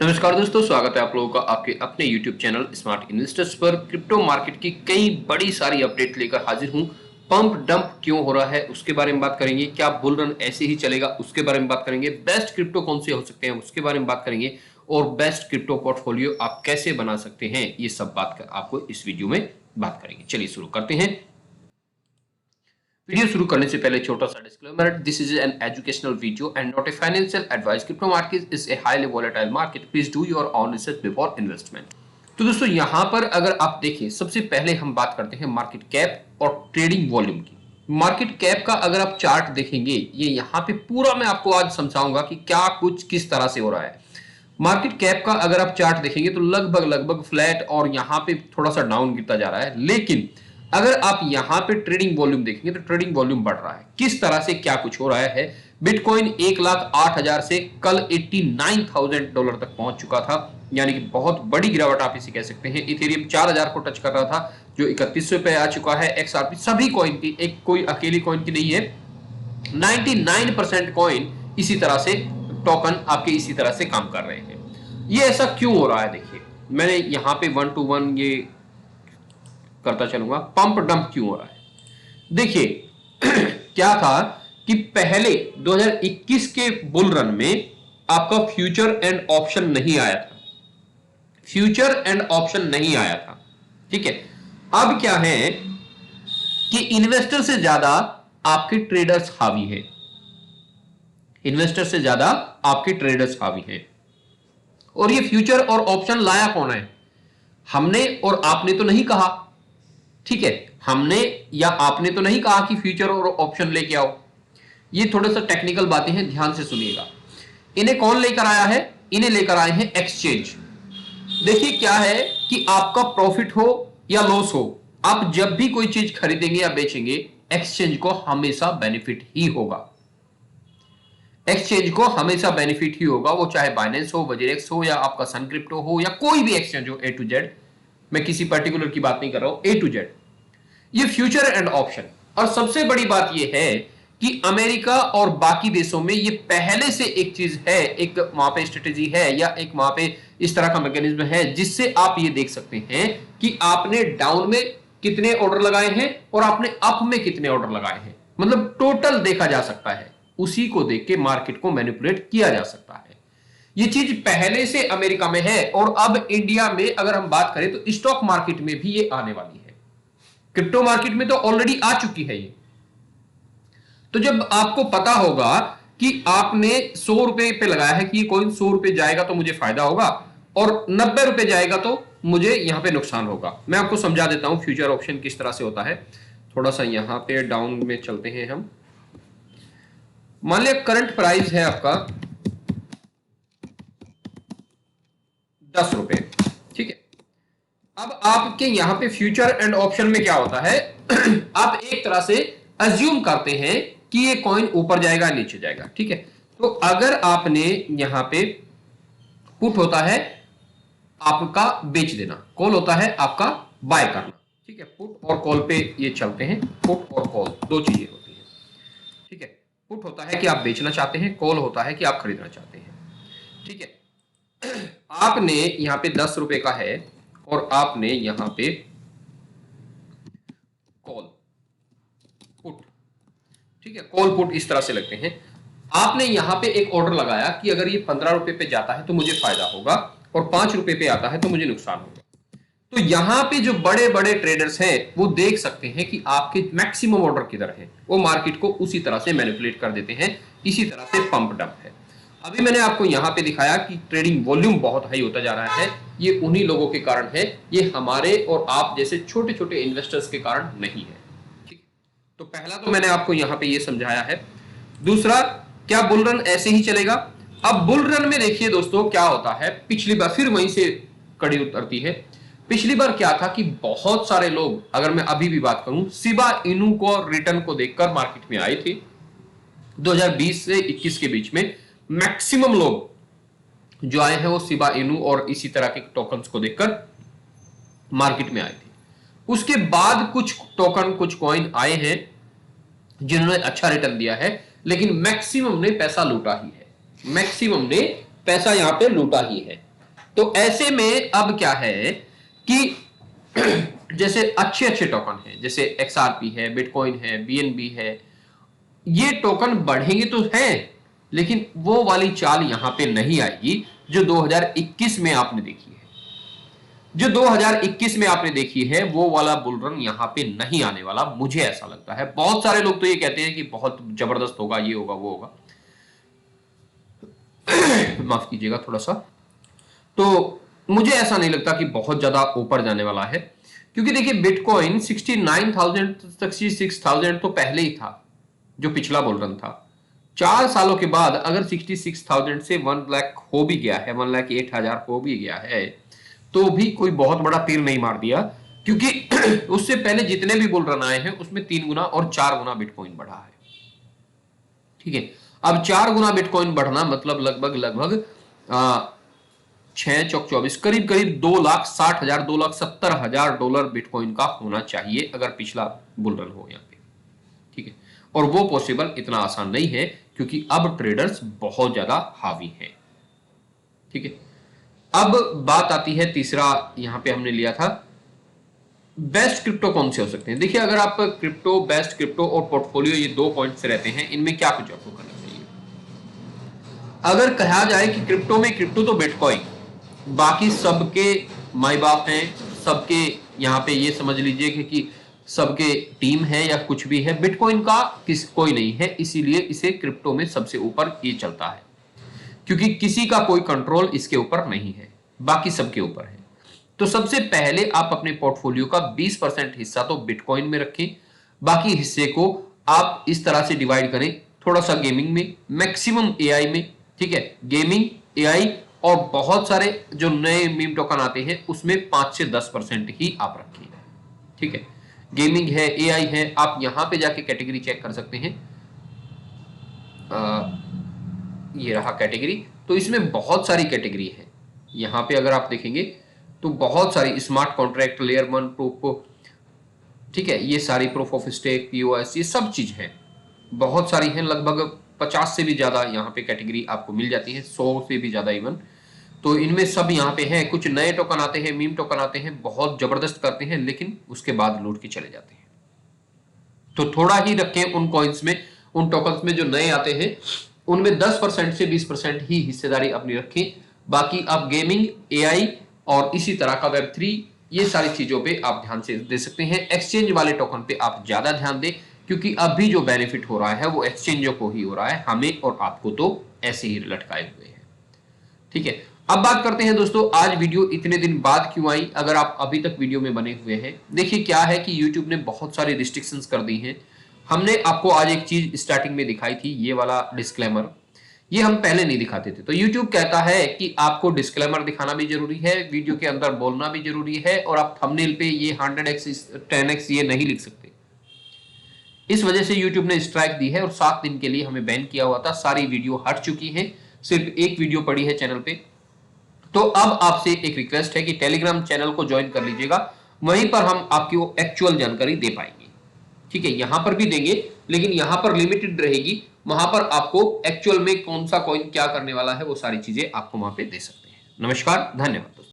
नमस्कार दोस्तों, स्वागत है आप लोगों का आपके अपने YouTube चैनल स्मार्ट इन्वेस्टर्स पर। क्रिप्टो मार्केट की कई बड़ी सारी अपडेट लेकर हाजिर हूं। पंप डंप क्यों हो रहा है उसके बारे में बात करेंगे, क्या बुल रन ऐसे ही चलेगा उसके बारे में बात करेंगे, बेस्ट क्रिप्टो कौन से हो सकते हैं उसके बारे में बात करेंगे, और बेस्ट क्रिप्टो पोर्टफोलियो आप कैसे बना सकते हैं, ये सब बात कर आपको इस वीडियो में बात करेंगे। चलिए शुरू करते हैं। वीडियो शुरू करने से पहले छोटा सा disclaimer, this is an educational video and not a financial advice. Crypto market is a highly volatile market, please do your own research before investment. तो दोस्तों यहां पर अगर आप देखें, सबसे पहले हम बात करते हैं मार्केट कैप और ट्रेडिंग वॉल्यूम की। मार्केट कैप का अगर आप चार्ट देखेंगे, ये यहां पे पूरा मैं आपको आज समझाऊंगा कि क्या कुछ किस तरह से हो रहा है। मार्केट कैप का अगर आप चार्ट देखेंगे तो लगभग फ्लैट और यहां पे थोड़ा सा डाउन गिरता जा रहा है, लेकिन अगर आप यहां पे ट्रेडिंग वॉल्यूम देखेंगे तो ट्रेडिंग वॉल्यूम बढ़ रहा है। किस तरह से क्या कुछ हो रहा है, बिटकॉइन 1,08,000 से कल $89,000 तक पहुंच चुका था, यानी कि बहुत बड़ी गिरावट आप इसे कह सकते हैं। इथेरियम 4,000 को टच कर रहा था जो 3100 पे आ चुका है। एक्सआरपी सभी कॉइन की, एक कोई अकेली कॉइन की नहीं है, 99% कॉइन इसी तरह से, टोकन आपके इसी तरह से काम कर रहे हैं। ये ऐसा क्यों हो रहा है, देखिए मैंने यहां पे 1 to 1 ये करता चलूंगा। पंप डंप क्यों हो रहा है, देखिए क्या था कि पहले 2021 के बुल रन में आपका फ्यूचर एंड ऑप्शन नहीं आया था, फ्यूचर एंड ऑप्शन नहीं आया था, ठीक है। अब क्या है कि इन्वेस्टर से ज्यादा आपके ट्रेडर्स हावी है, इन्वेस्टर से ज्यादा आपके ट्रेडर्स हावी है। और ये फ्यूचर और ऑप्शन लाया कौन है, हमने और आपने तो नहीं कहा, ठीक है। हमने या आपने तो नहीं कहा कि फ्यूचर और ऑप्शन लेके आओ। ये थोड़ा सा टेक्निकल बातें हैं, ध्यान से सुनिएगा। इन्हें कौन लेकर आया है, इन्हें लेकर आए हैं एक्सचेंज। देखिए क्या है कि आपका प्रॉफिट हो या लॉस हो, आप जब भी कोई चीज खरीदेंगे या बेचेंगे, एक्सचेंज को हमेशा बेनिफिट ही होगा। एक्सचेंज को हमेशा बेनिफिट ही होगा, वो चाहे बाइनेंस हो, वजीरेक्स हो, या आपका सन क्रिप्टो हो, या कोई भी एक्सचेंज हो, ए टू जेड। मैं किसी पर्टिकुलर की बात नहीं कर रहा हूं, ए टू जेड। ये फ्यूचर एंड ऑप्शन। और सबसे बड़ी बात ये है कि अमेरिका और बाकी देशों में ये पहले से एक चीज है, एक वहां पे स्ट्रेटेजी है, या एक वहां पे इस तरह का मैकेनिज्म है जिससे आप ये देख सकते हैं कि आपने डाउन में कितने ऑर्डर लगाए हैं और आपने अप में कितने ऑर्डर लगाए हैं, मतलब टोटल देखा जा सकता है। उसी को देख के मार्केट को मैनिपुलेट किया जा सकता है। ये चीज पहले से अमेरिका में है, और अब इंडिया में अगर हम बात करें तो स्टॉक मार्केट में भी ये आने वाली है। क्रिप्टो मार्केट में तो ऑलरेडी आ चुकी है ये। तो जब आपको पता होगा कि आपने 100 रुपए पे लगाया है कि कोई 100 रुपए जाएगा तो मुझे फायदा होगा, और 90 रुपए जाएगा तो मुझे यहां पे नुकसान होगा। मैं आपको समझा देता हूं फ्यूचर ऑप्शन किस तरह से होता है। थोड़ा सा यहां पे डाउन में चलते हैं हम। मान लिया करंट प्राइस है आपका 10 रुपए, ठीक है। अब आपके यहां पे फ्यूचर एंड ऑप्शन में क्या होता है आप एक तरह से अज्यूम करते हैं कि ये कॉइन ऊपर जाएगा नीचे जाएगा, ठीक है। तो अगर आपने यहां पे पुट होता है आपका बेच देना, कॉल होता है आपका बाय करना, ठीक है। पुट और कॉल पे ये चलते हैं, पुट और कॉल दो चीजें होती हैं, ठीक है। पुट होता है कि आप बेचना चाहते हैं, कॉल होता है कि आप खरीदना चाहते हैं, ठीक है। आपने यहां पे 10 रुपए का है और आपने यहां पे कॉल पुट, ठीक है, कॉल पुट इस तरह से लगते हैं। आपने यहां पे एक ऑर्डर लगाया कि अगर ये 15 रुपए पे जाता है तो मुझे फायदा होगा, और 5 रुपए पे आता है तो मुझे नुकसान होगा। तो यहां पे जो बड़े बड़े ट्रेडर्स हैं वो देख सकते हैं कि आपके मैक्सिमम ऑर्डर किधर है, वो मार्केट को उसी तरह से मैनिपुलेट कर देते हैं। इसी तरह से पंप डंप है। अभी मैंने आपको यहां पे दिखाया कि ट्रेडिंग वॉल्यूम बहुत हाई होता जा रहा है, ये उन्हीं लोगों के कारण है, ये हमारे और आप जैसे छोटे छोटे इन्वेस्टर्स के कारण नहीं है, ठीक। तो पहला तो मैंने आपको यहां पे ये समझाया है। दूसरा, क्या बुल रन ऐसे ही चलेगा। अब बुल रन में देखिए दोस्तों क्या होता है, पिछली बार फिर वहीं से कड़ी उतरती है। पिछली बार क्या था कि बहुत सारे लोग, अगर मैं अभी भी बात करूं, शिबा इनू को रिटर्न को देखकर मार्केट में आए थे। 2020 से 21 के बीच में मैक्सिमम लोग जो आए हैं वो शिबा इनू और इसी तरह के टोकन्स को देखकर मार्केट में आए थे। उसके बाद कुछ टोकन, कुछ कॉइन आए हैं जिन्होंने अच्छा रिटर्न दिया है, लेकिन मैक्सिमम ने पैसा लूटा ही है, मैक्सिमम ने पैसा यहां पे लूटा ही है। तो ऐसे में अब क्या है कि जैसे अच्छे अच्छे टोकन है, जैसे XRP है, बिटकॉइन है, BNB है, ये टोकन बढ़ेंगे तो हैं, लेकिन वो वाली चाल यहां पे नहीं आएगी जो 2021 में आपने देखी है। जो 2021 में आपने देखी है वो वाला बुल रन यहां पे नहीं आने वाला, मुझे ऐसा लगता है। बहुत सारे लोग तो ये कहते हैं कि बहुत जबरदस्त होगा, ये होगा, वो होगा। माफ कीजिएगा थोड़ा सा। तो मुझे ऐसा नहीं लगता कि बहुत ज्यादा ऊपर जाने वाला है, क्योंकि देखिए बिटकॉइन 69,000 66,000 तो पहले ही था, जो पिछला बुल रन था। 4 सालों के बाद अगर 66,000 से 1 लाख हो भी गया है, 1,08,000 हो भी गया है, तो भी कोई बहुत बड़ा तीर नहीं मार दिया, क्योंकि उससे पहले जितने भी बुल रन आए हैं उसमें 3 गुना और 4 गुना बिटकॉइन बढ़ा है। ठीक है, अब 4 गुना बिटकॉइन बढ़ना मतलब लगभग 6 चौक 24, करीब करीब 2,60,000 $2,70,000 बिटकॉइन का होना चाहिए अगर पिछला बुल रन हो यहाँ पे। ठीक है, और वो पॉसिबल इतना आसान नहीं है, क्योंकि अब ट्रेडर्स बहुत ज्यादा हावी हैं। ठीक है, अब बात आती है तीसरा, यहां पे हमने लिया था बेस्ट क्रिप्टो कौन से हो सकते हैं। देखिए, अगर आप क्रिप्टो, बेस्ट क्रिप्टो और पोर्टफोलियो, ये 2 पॉइंट्स रहते हैं, इनमें क्या कुछ आपको करना चाहिए। अगर कहा जाए कि क्रिप्टो में, क्रिप्टो तो बिटकॉइन, बाकी सबके माई बाप हैं, सबके यहाँ पे ये समझ लीजिए कि सबके टीम है या कुछ भी है, बिटकॉइन का कोई नहीं है, इसीलिए इसे क्रिप्टो में सबसे ऊपर ये चलता है, क्योंकि किसी का कोई कंट्रोल इसके ऊपर नहीं है, बाकी सबके ऊपर है। तो सबसे पहले आप अपने पोर्टफोलियो का 20% हिस्सा तो बिटकॉइन में रखें, बाकी हिस्से को आप इस तरह से डिवाइड करें, थोड़ा सा गेमिंग में, मैक्सिमम एआई में। ठीक है, गेमिंग, एआई और बहुत सारे जो नए मीम टोकन आते हैं उसमें 5 से 10% ही आप रखिए। ठीक है, गेमिंग है, एआई है, आप यहां पे जाके कैटेगरी चेक कर सकते हैं। ये रहा कैटेगरी, तो इसमें बहुत सारी कैटेगरी है। यहां पे अगर आप देखेंगे तो बहुत सारी, स्मार्ट कॉन्ट्रैक्ट, लेयर 1 प्रूफ, ठीक है, ये सारी प्रूफ ऑफ स्टेक, POS, ये सब चीज है, बहुत सारी हैं, लगभग 50 से भी ज्यादा यहाँ पे कैटेगरी आपको मिल जाती है, 100 से भी ज्यादा इवन। तो इनमें सब यहाँ पे है। कुछ नए टोकन आते हैं, मीम टोकन आते हैं, बहुत जबरदस्त करते हैं, लेकिन उसके बाद लूट के चले जाते हैं। तो थोड़ा ही रखें उन कॉइन्स में, उन टोकन्स में जो नए आते हैं, उनमें 10% से 20% ही हिस्सेदारी अपनी रखें। बाकी आप गेमिंग, एआई और इसी तरह का Web3, ये सारी चीजों पे आप ध्यान से दे सकते हैं। एक्सचेंज वाले टोकन पे आप ज्यादा ध्यान दें, क्योंकि अभी जो बेनिफिट हो रहा है वो एक्सचेंजों को ही हो रहा है, हमें और आपको तो ऐसे ही लटकाए हुए हैं। ठीक है, अब बात करते हैं दोस्तों, आज वीडियो इतने दिन बाद क्यों आई। अगर आप अभी तक वीडियो में बने हुए हैं, देखिए क्या है कि YouTube ने बहुत सारी रिस्ट्रिक्शंस कर दी हैं। हमने आपको आज एक चीज स्टार्टिंग में दिखाई थी, ये वाला डिस्क्लेमर, ये हम पहले नहीं दिखाते थे। तो YouTube कहता है कि आपको डिस्क्लेमर दिखाना भी जरूरी है, वीडियो के अंदर बोलना भी जरूरी है, और आप थंबनेल पे ये 100x 10x ये नहीं लिख सकते। इस वजह से YouTube ने स्ट्राइक दी है और 7 दिन के लिए हमें बैन किया हुआ था। सारी वीडियो हट चुकी है, सिर्फ एक वीडियो पड़ी है चैनल पे। तो अब आपसे एक रिक्वेस्ट है कि टेलीग्राम चैनल को ज्वाइन कर लीजिएगा, वहीं पर हम आपकी एक्चुअल जानकारी दे पाएंगे। ठीक है, यहां पर भी देंगे, लेकिन यहां पर लिमिटेड रहेगी, वहां पर आपको एक्चुअल में कौन सा कॉइन क्या करने वाला है वो सारी चीजें आपको वहां पे दे सकते हैं। नमस्कार, धन्यवाद।